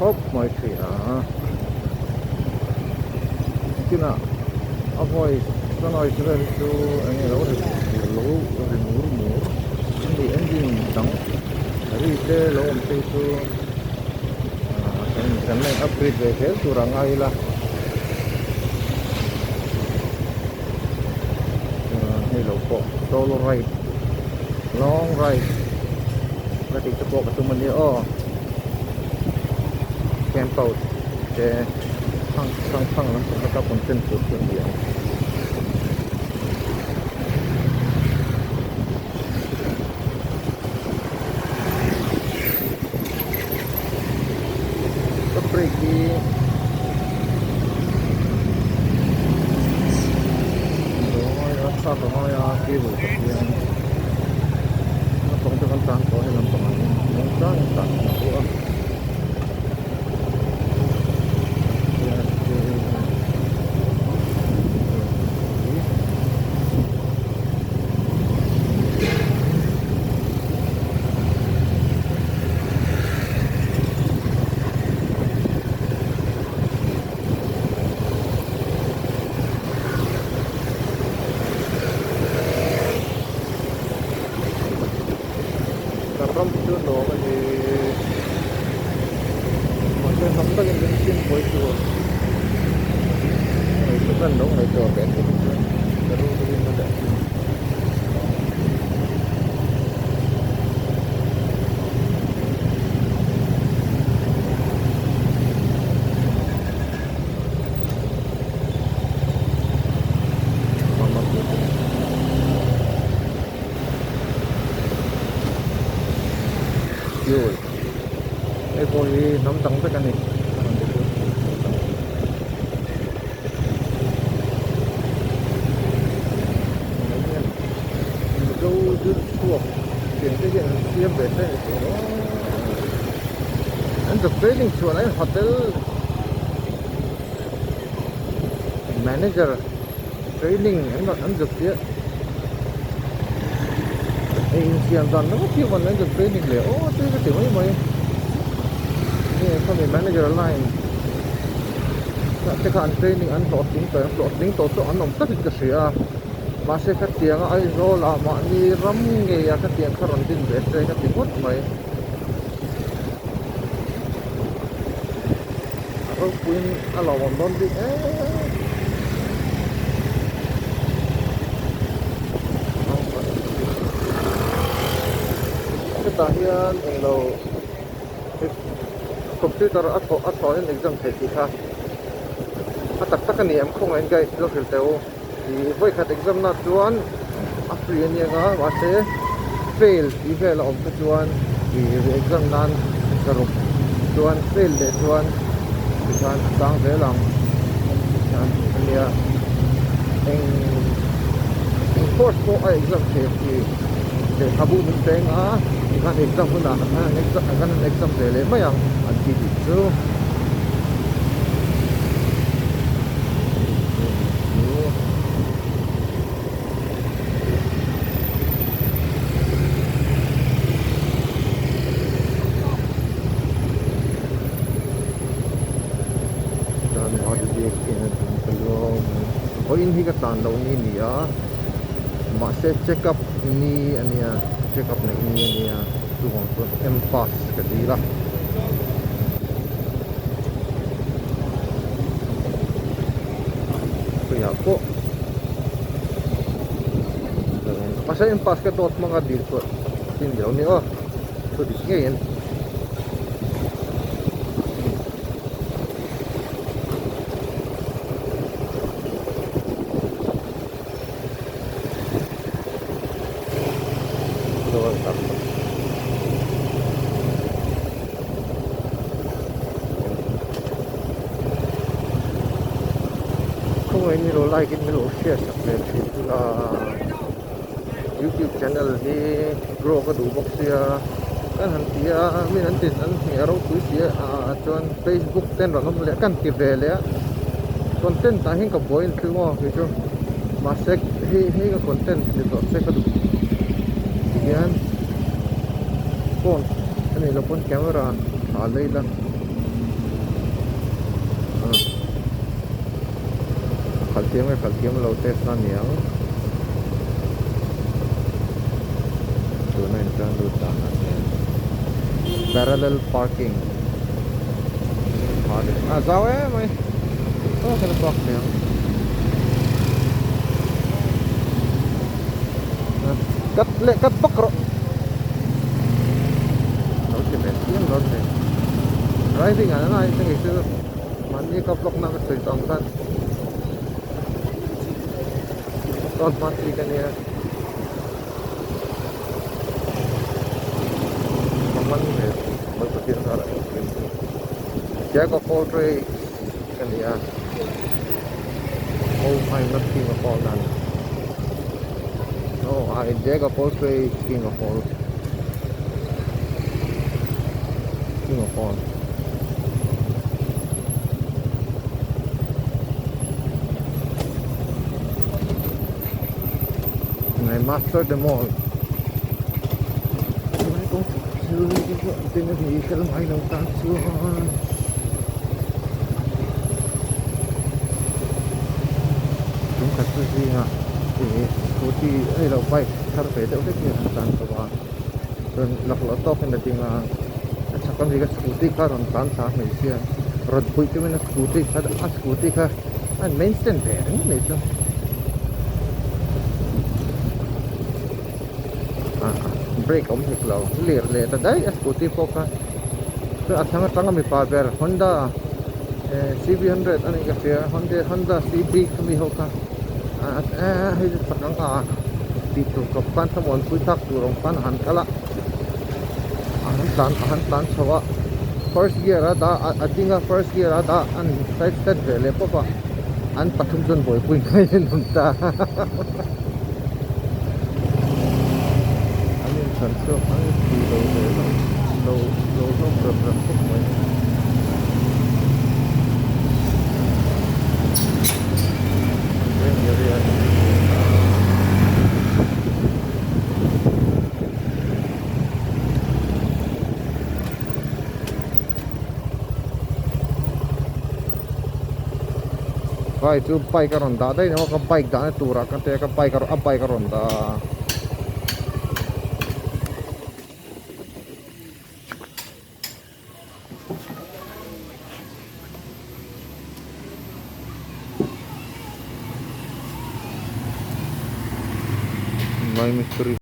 op mai thi à kina avoid so noi children to any low remove more the engine down ri te lo om te to kan upgrade về thế kurang ai la hello po solo ride long ride berarti itu po ketemuan dia camp out ke sang langsung ke konten tu dia pergi satu hal yang kiri yang tong tangko yang tong yang tang from tu no ni macam sampai yang bensin boy tu itu kan dong itu bensin baru begini ada fuel. Ito ay namtang sa kanit. Go do school. Jadi siap biasa itu. Untuk training soalnya hotel manager training untuk dia. Siang dan nó kêu mình lên được training liệu tôi có tiếng mấyนี่เขาเป็น manager line จะการ training อันต่อทิ้งตัวอันนมก็ติดกระเสียมาเสียขัดเตียงไอ้โรลามานี่รำเงียขัดเตียงขรันดินเบ็ดเลยขัดติดหมดไหมเราคุยอะไรวันนั้นดิtahian englo computer atho en exam thei kha atak tak ani am khong en gai lo khel teu i voi khat exam na chuan a free ani nga wa se fail i vel om chuan i exam nan karup chuan fail de chuan chuan tang ve lang chuan ania eng course ko exam thei để habu mình tên kan exam pun dah kan exam dele mayang anti itu dan ada dia belum poin hi ka tan lo ni ni ya masih check up ni ania check up na ini ania tu hong tu empas kadila kaya po masa empas ka dot mga dito tindiaw ni so dis ngayon ini lo like ini lo share subscribe itu YouTube channel ni grow ka du box ya kan hantia min antin an hero tu sia chuan Facebook ten ro ngam le kan ti ve le content ta hin ka boil tu mo ke chu ma sek he ka content ni to sek ka du yan phone ani lo pon camera a leila tiếng phải kiếm lâu test nó nhiều chỗ này trang đột đàn parallel parking sao ấy mày cái nó nhiều cắt bắc rồi nó chỉ để tiếng rồi driving anh nói cái sự mà như cặp lốc năng cái tổng thân còn phát đi cái này mình này mới có tiền ra đấy giá có poultry cái này hay mất tiền của con này I Jaga poultry king of all. And I mastered them all. I go to the vehicle, I know that's one. Chúng ta cứ gì hả? Thì scooty hay là bike thar phải đâu đấy kia tan to ba rồi lắc lắc to cái này là chắc chắn cái scooty car on tan sa này xia rồi bụi cái mình scooty cái scooty car anh maintain về này chứ brake om hik lo le ta dai scooty poka so asanga tanga mi pa ber Honda CB100 ani ka fe Honda CB kami hoka hay sakang dito kapan sa mon puitak turong panahan kala han tan sawa first gear ada adinga first gear ada an side step vele pa an pathum jon boy puin kai numta anin san so ang lo no problem ko mo Vai tu bike ronda dai no ka bike da tura ka te ka bike ronda mai misteri